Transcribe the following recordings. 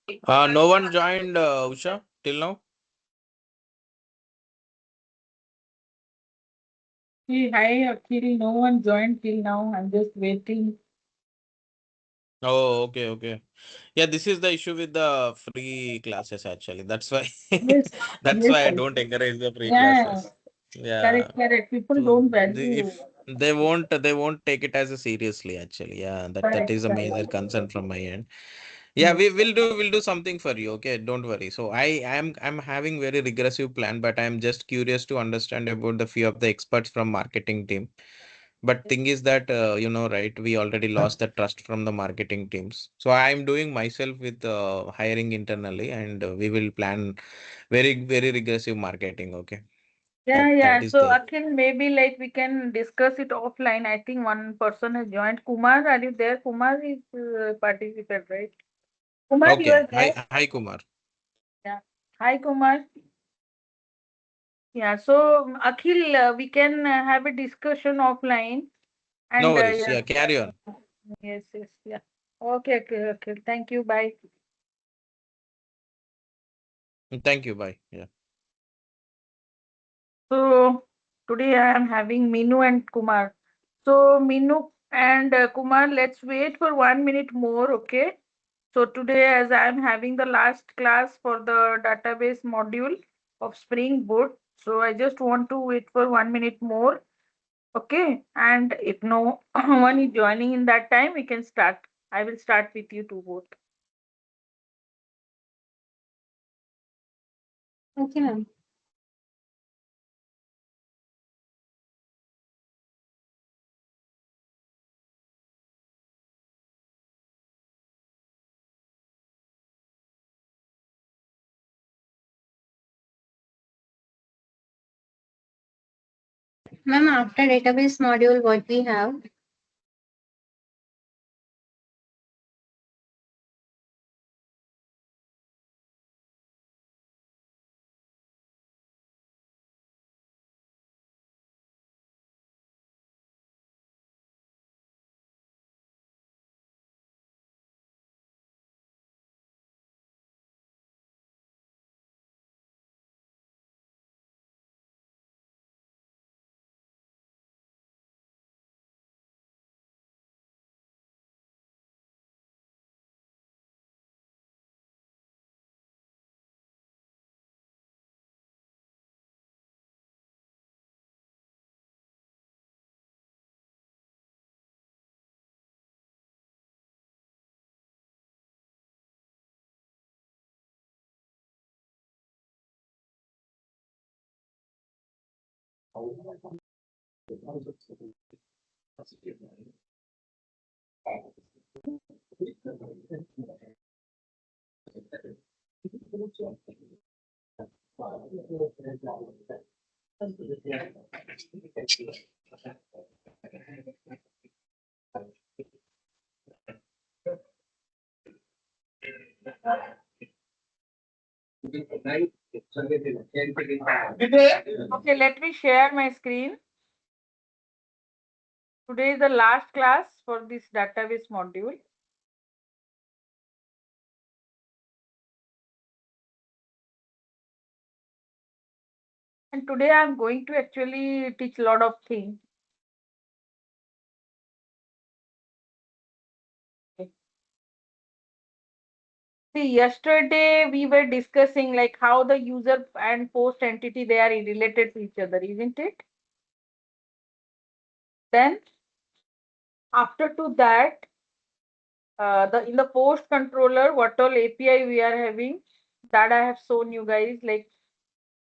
No one joined, Usha, till now. Hey, hi, Akhil. No one joined till now. I'm just waiting. Oh, okay, okay. Yeah, this is the issue with the free classes actually. That's why Yes, that's yes, why I yes. don't encourage the free Yeah, classes. Yeah. correct, correct. People So don't if value. they won't take it as a seriously actually. Yeah, that Correct, is a major correct. concern from my end. Yeah, Yes. we'll do something for you. Okay, don't worry. So I'm having very regressive plan, but I'm just curious to understand about the few of the experts from marketing team. But thing is that right, we already lost the trust from the marketing teams. So I'm doing myself with hiring internally, and we will plan very regressive marketing. Okay, Yeah, that yeah. is So, there. Akhil, maybe like we can discuss it offline. I think one person has joined. Kumar, are you there? Kumar is participant, right? Kumar, you Okay. are there? Hi Kumar. Yeah. Hi, Kumar. Yeah. So, Akhil, we can have a discussion offline. No And worries. yeah. Yeah, carry on. Yes, yes, yeah. Okay, okay, okay. Thank you. Bye. Thank you. Bye. Yeah. So today I am having Minu and Kumar. So Minu and Kumar, let's wait for 1 minute more, okay? So today, as I am having the last class for the database module of Spring Boot, so I just want to wait for 1 minute more, okay? And if no one is joining in that time, we can start. I will start with you two both. Okay, ma'am. Ma'am, after database module, what we have? Okay, let me share my screen. Today is the last class for this database module. And today I'm going to actually teach a lot of things. Okay. See, yesterday we were discussing like how the user and post entity they are related to each other, isn't it? Then after to that, the in the post controller, what all API we are having, that I have shown you guys, like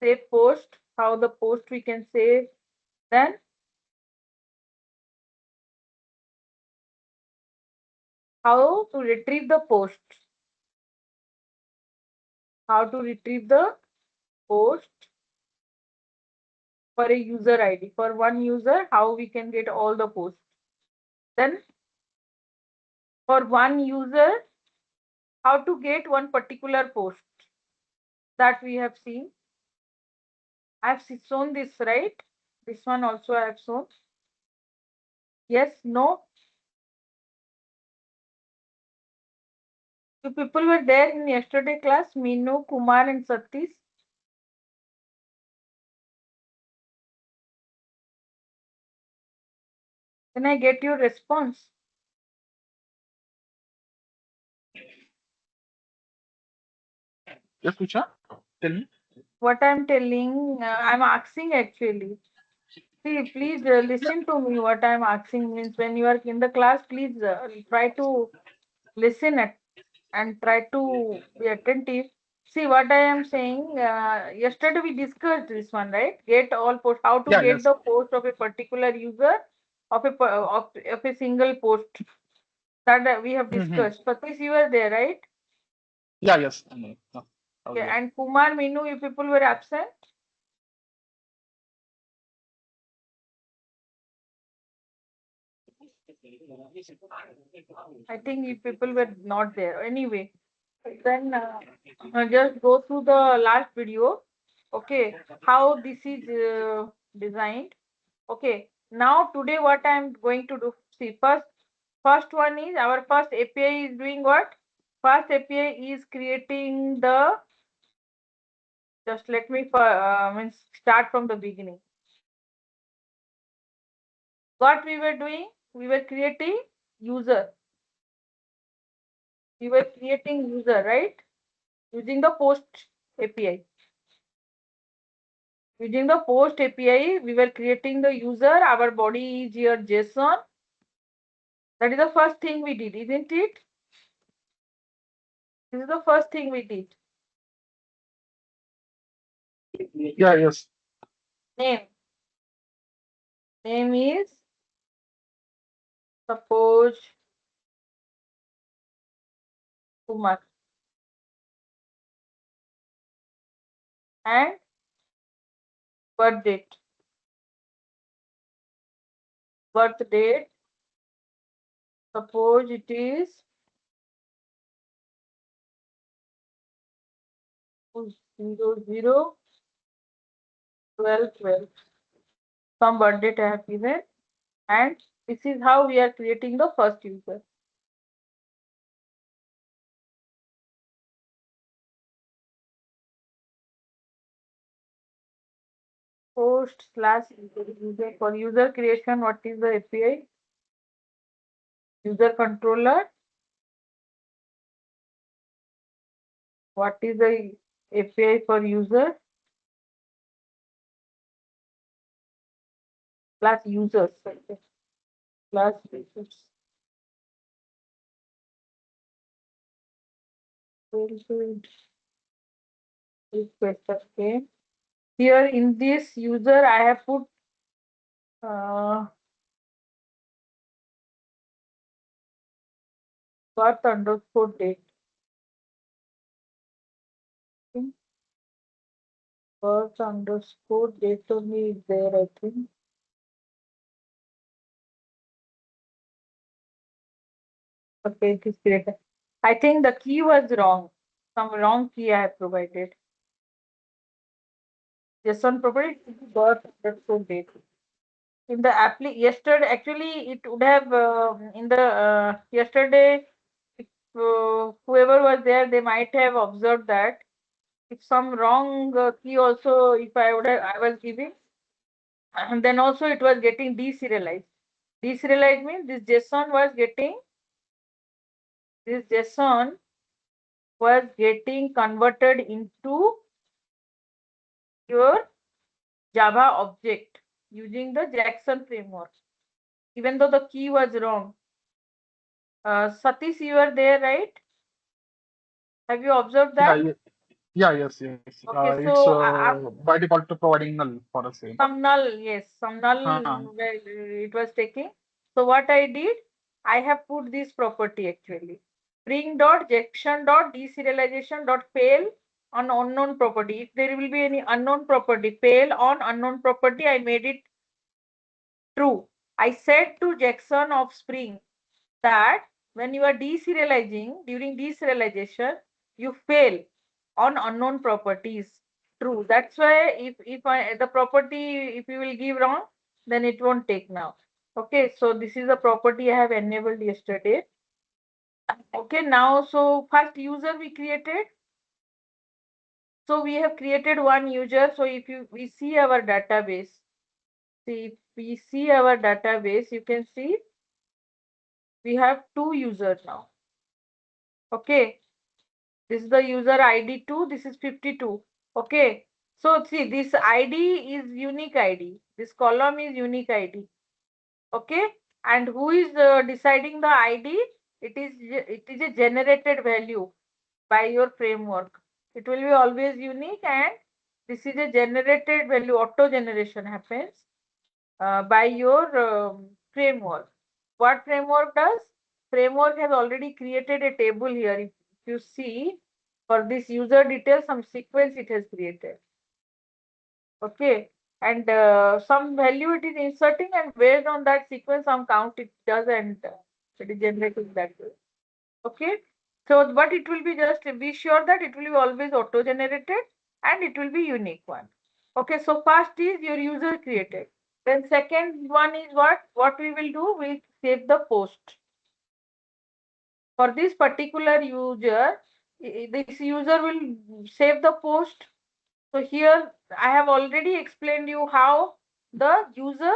save post, how the post we can save. Then how to retrieve the post, how to retrieve the post for a user ID. For one user, how we can get all the posts. Then for one user, how to get one particular post that we have seen. I've shown this, right? This one also I have shown. Yes, no. You people were there in yesterday class, Minu, Kumar, and Satish. Can I get your response? Yes, Richa, tell me. What I'm telling, I'm asking actually. See, please listen to me. What I'm asking means when you are in the class, please try to listen at, and try to be attentive. See what I am saying. Yesterday we discussed this one, right? Get all post. How to Yeah, get yes. the post of a particular user of of a single post that we have Mm-hmm. discussed. Satish, you were there, right? Yeah, yes. I know. I was Okay, there. and Kumar, Minu, you people were absent. I think you people were not there. Anyway, then just go through the last video. Okay, how this is designed. Okay, now today what I'm going to do. See, first one is our first API is doing what? First API is creating the. Just let me means start from the beginning. What we were doing? We were creating user. We were creating user, right? Using the post API. Using the post API, we were creating the user. Our body is here JSON. That is the first thing we did, isn't it? This is the first thing we did. Yeah, yes. Name. Name is suppose Kumar. And birth date. Birth date. Suppose it is 00 12 12. Some birth date I have given. And this is how we are creating the first user. Post slash user. For user creation, what is the API? User controller. What is the API for user? Plus users. Okay. Plus users. Very good. Request. Okay. Here in this user, I have put birth underscore date. Okay. Birth underscore date only is there, I think. Okay, it is great. I think the key was wrong. Some wrong key I have provided. JSON provided birth underscore date. In the yesterday, actually, it would have in the yesterday, if, whoever was there, they might have observed that if some wrong key also, if I was giving, and then also it was getting deserialized. Deserialized means this JSON was getting converted into your Java object using the Jackson framework, even though the key was wrong. Satish, you are there, right? Have you observed Yeah, that? yeah, yes, yes. Okay, It's so by default providing null for the same. some null, yes, some null Uh-huh. where it was taking. So what I did, I have put this property actually. Spring dot Jackson dot deserialization dot fail on unknown property. If there will be any unknown property, fail on unknown property, I made it true. I said to Jackson of Spring that when you are deserializing, during deserialization, you fail on unknown properties. True. That's why if the property, if you will give wrong, then it won't take now. Okay, so this is the property I have enabled yesterday. Okay, now so first user we created. So we have created one user. So if we see our database, see if we see our database, you can see we have two users now. Okay, this is the user ID 2, this is 52. Okay, so see this ID is unique ID. This column is unique ID. Okay, and who is deciding the ID? It is a generated value by your framework. It will be always unique, and this is a generated value. Auto generation happens by your framework. What framework does? Framework has already created a table here. If you see, for this user detail, some sequence it has created. Okay, and some value it is inserting, and based on that sequence, some count it does, and it is generating that way. Okay, so but it will be just be sure that it will be always auto generated and it will be unique one. Okay, so first is your user created. Then second one is what we will do, we save the post. For this particular user, this user will save the post. So here I have already explained you how the user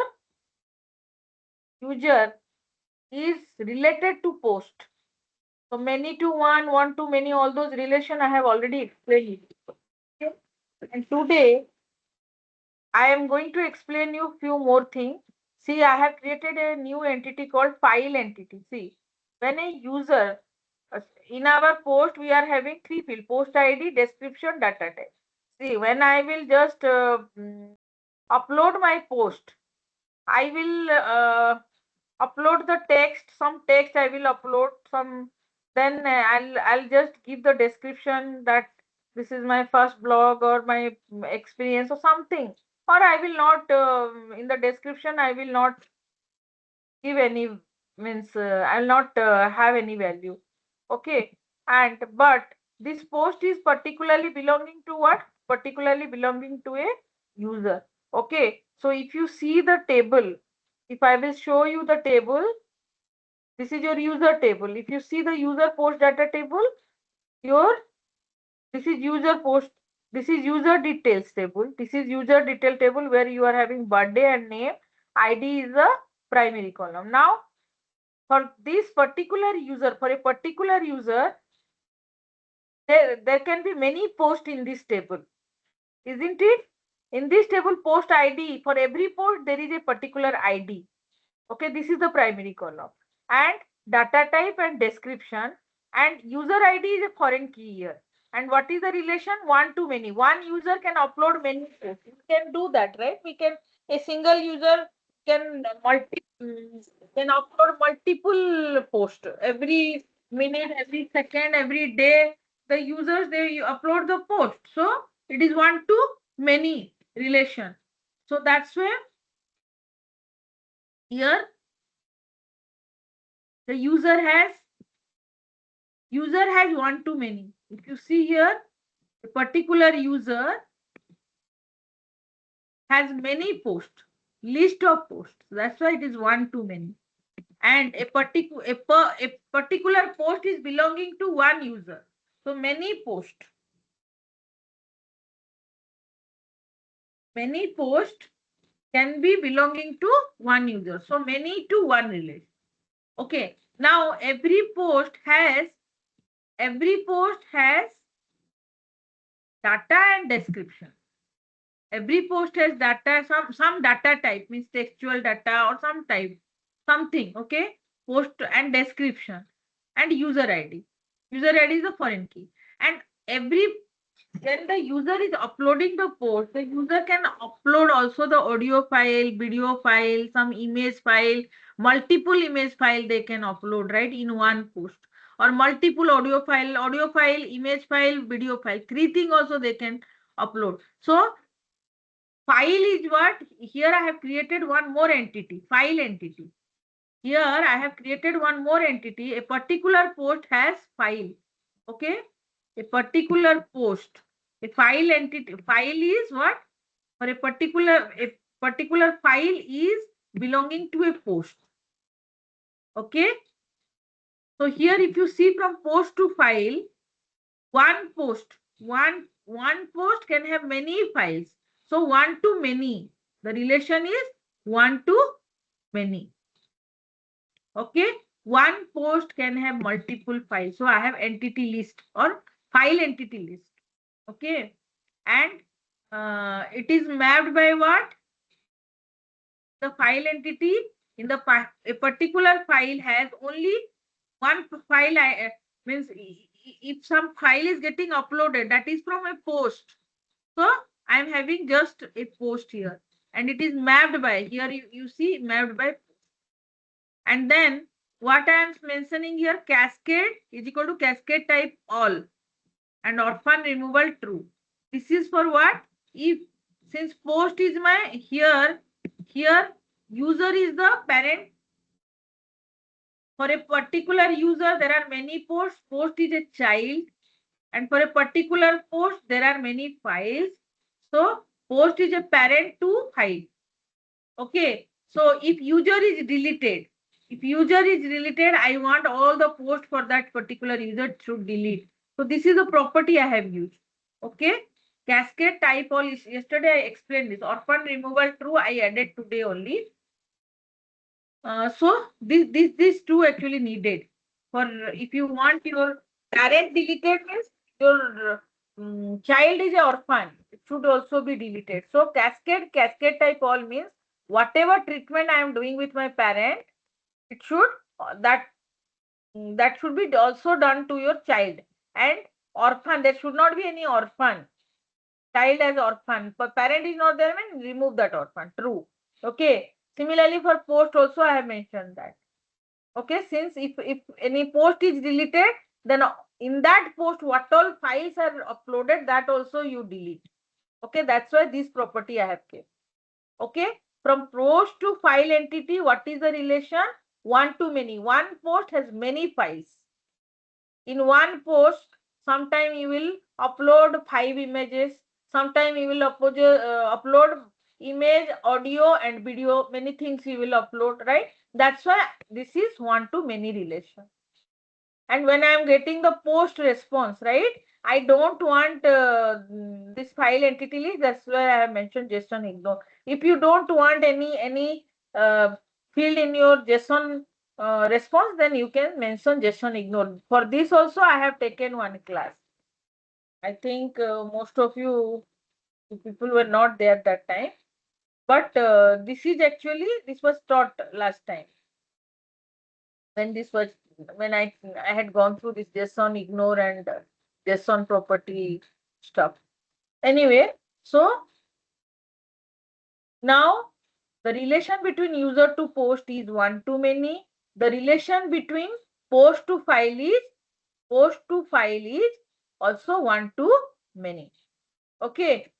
is related to post. So many to one to many, all those relation I have already explained. Okay? And today I am going to explain you few more things. See, I have created a new entity called file entity. See, when a user in our post we are having three fields: post ID, description, data type. See, when I will just upload my post, I will upload the text, some text I will upload, some then I'll just give the description that this is my first blog or my experience or something, or I will not in the description I will not give any, means I'll not have any value. Okay, and but this post is particularly belonging to what? Particularly belonging to a user. Okay, so if you see the table, if I will show you the table, this is your user table. If you see the user post data table, your this is user post, this is user details table. This is user detail table where you are having birthday and name. ID is the primary column. Now, for this particular user, for a particular user, there can be many posts in this table, isn't it? In this table, post ID, for every post, there is a particular ID. Okay, this is the primary column, and data type and description, and user ID is a foreign key here. And what is the relation? One to many. One user can upload many posts. We can do that, right? We can, a single user can can upload multiple posts every minute, every second, every day. The users, they upload the post, so it is one to many relation. So that's where here the user has one to many. If you see here, a particular user has many posts, list of posts. That's why it is one to many. And a particular post is belonging to one user. So many posts can be belonging to one user. So many to one relation. Okay. Now every post has data and description. Every post has data, some data type, means textual data or some type, something. Okay, post and description, and user ID. User ID is a foreign key. And every when the user is uploading the post, the user can upload also the audio file, video file, some image file, multiple image file they can upload, right, in one post, or multiple audio file, image file, video file, three things also they can upload. So file is what? Here I have created one more entity, file entity. Here I have created one more entity. A particular post has file. Okay, a particular post, a file entity. File is what? For a particular file is belonging to a post. Okay, So here if you see from post to file, one post can have many files. So one to many. The relation is one to many. Okay. One post can have multiple files. So I have entity list or file entity list. Okay. And it is mapped by what? The file entity in the a particular file has only one file. Means if some file is getting uploaded, that is from a post. So I am having just a post here, and it is mapped by here. You see mapped by. And then what I am mentioning here, cascade is equal to cascade type all and orphan removal true. This is for what? If since post is my here user is the parent. For a particular user, there are many posts. Post is a child. And for a particular post, there are many files. So post is a parent to file. Okay. So if user is deleted, I want all the posts for that particular user should delete. So this is a property I have used. Okay. Cascade type all is yesterday I explained this. Orphan removal true I added today only. So these two actually needed for if you want your parent deleted means your child is an orphan, it should also be deleted. So cascade type all means whatever treatment I am doing with my parent, it should that should be also done to your child. And orphan, there should not be any orphan. Child as orphan, but parent is not there, means remove that orphan. True. Okay. Similarly for post also I have mentioned that. Okay, since if any post is deleted, then in that post what all files are uploaded, that also you delete. Okay, that's why this property I have kept. Okay, from post to file entity, what is the relation? One to many. One post has many files. In one post, sometime you will upload 5 images, sometime you will upload image, audio and video, many things you will upload, right? That's why this is one to many relation. And when I am getting the post response, right, I don't want this file entity list. That's why I have mentioned JSON ignore. If you don't want any field in your JSON response, then you can mention JSON ignore. For this also I have taken one class. I think most of you people were not there that time, but this was taught last time when I had gone through this JSON ignore and JSON property stuff. Anyway, so now the relation between user to post is one to many. The relation between post to file is also one to many. Okay.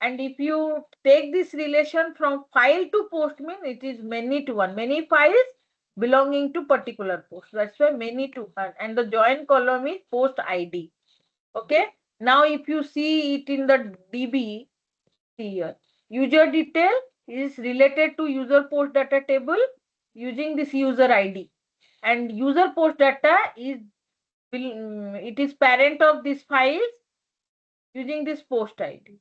And if you take this relation from file to post, means it is many to one. Many files belonging to particular post. That's why many to one. And the join column is post ID. Okay. Now if you see it in the DB, see here, user detail is related to user post data table using this user ID. And user post data is it is parent of these files using this post ID.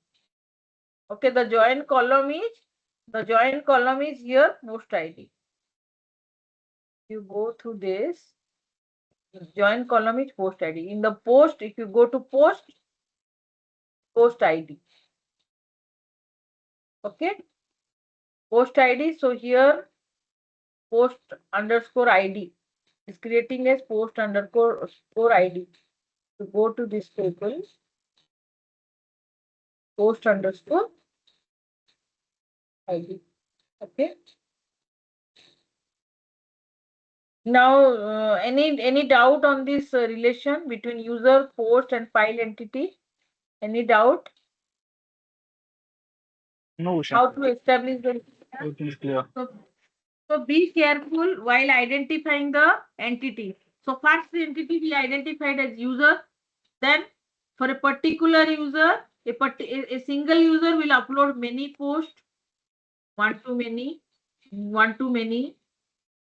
Okay, the join column is here post ID. You go through this, join column is post ID. In the post, if you go to post ID. Okay, post ID. So here post underscore ID is creating as post underscore ID. To go to this table, post underscore ID. Okay. Now, any doubt on this relation between user, post, and file entity? Any doubt? No, Usha. How to establish the Everything is clear. so be careful while identifying the entity. So first entity we identified as user. Then for a particular user, a single user will upload many posts, one to many.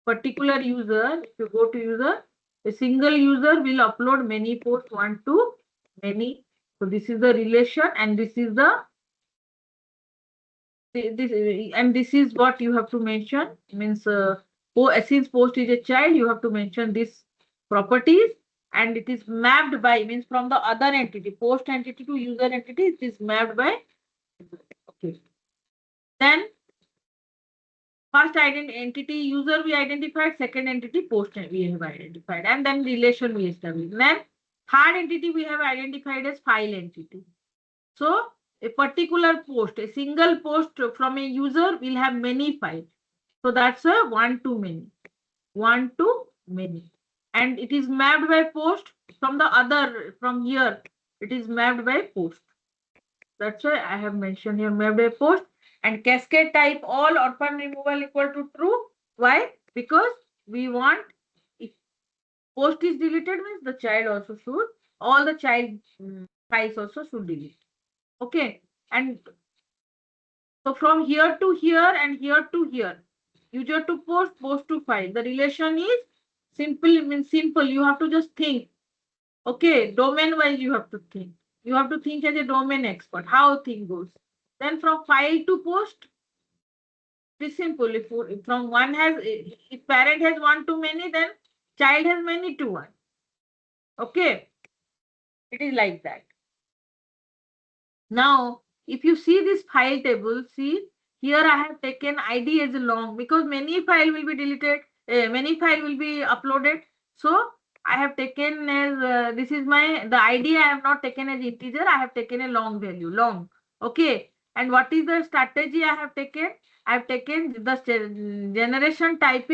Particular user, if you go to user, A single user will upload many posts, one to many. So this is the relation, and this is the this and this is what you have to mention. Means since post is a child, you have to mention this properties, and it is mapped by, means from the other entity, post entity to user entity, it is mapped by. Okay. Then first entity user we identified, second entity post we have identified, and then relation we established. Then third entity we have identified as file entity. So a particular post, a single post from a user will have many files. So that's a one to many, one to many, and it is mapped by post from the other, from here it is mapped by post. That's why I have mentioned here mapped by post. And cascade type all orphan removal equal to true. Why? Because we want, if post is deleted means the child also should, all the child files also should delete. Okay. And so from here to here and here to here, user to post, post to file. The relation is simple, means simple. You have to just think. Okay, domain wise you have to think. You have to think as a domain expert, how thing goes. Then from file to post, it is simple. If from one has, if parent has one to many, then child has many to one. Okay, it is like that. Now, if you see this file table, see here I have taken ID as a long because many file will be deleted, many file will be uploaded. So I have taken as this is my the ID. I have not taken as integer. I have taken a long value, long. Okay. And what is the strategy I have taken? I have taken the generation type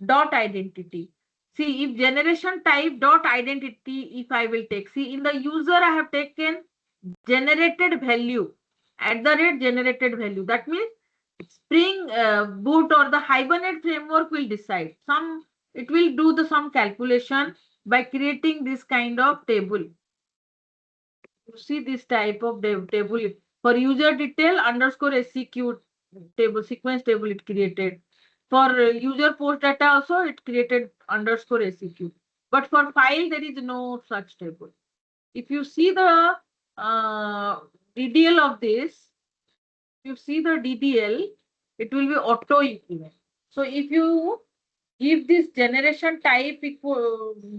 dot identity. See, if generation type dot identity, if I will take, see in the user I have taken generated value, at the rate generated value. That means Spring Boot or the Hibernate framework will decide. It will do the some calculation by creating this kind of table. You see this type of table for user detail underscore SCQ table, sequence table it created. For user post data also it created underscore SCQ. But for file there is no such table. If you see the DDL of this, if you see the DDL, it will be auto increment. So if you give this generation type equal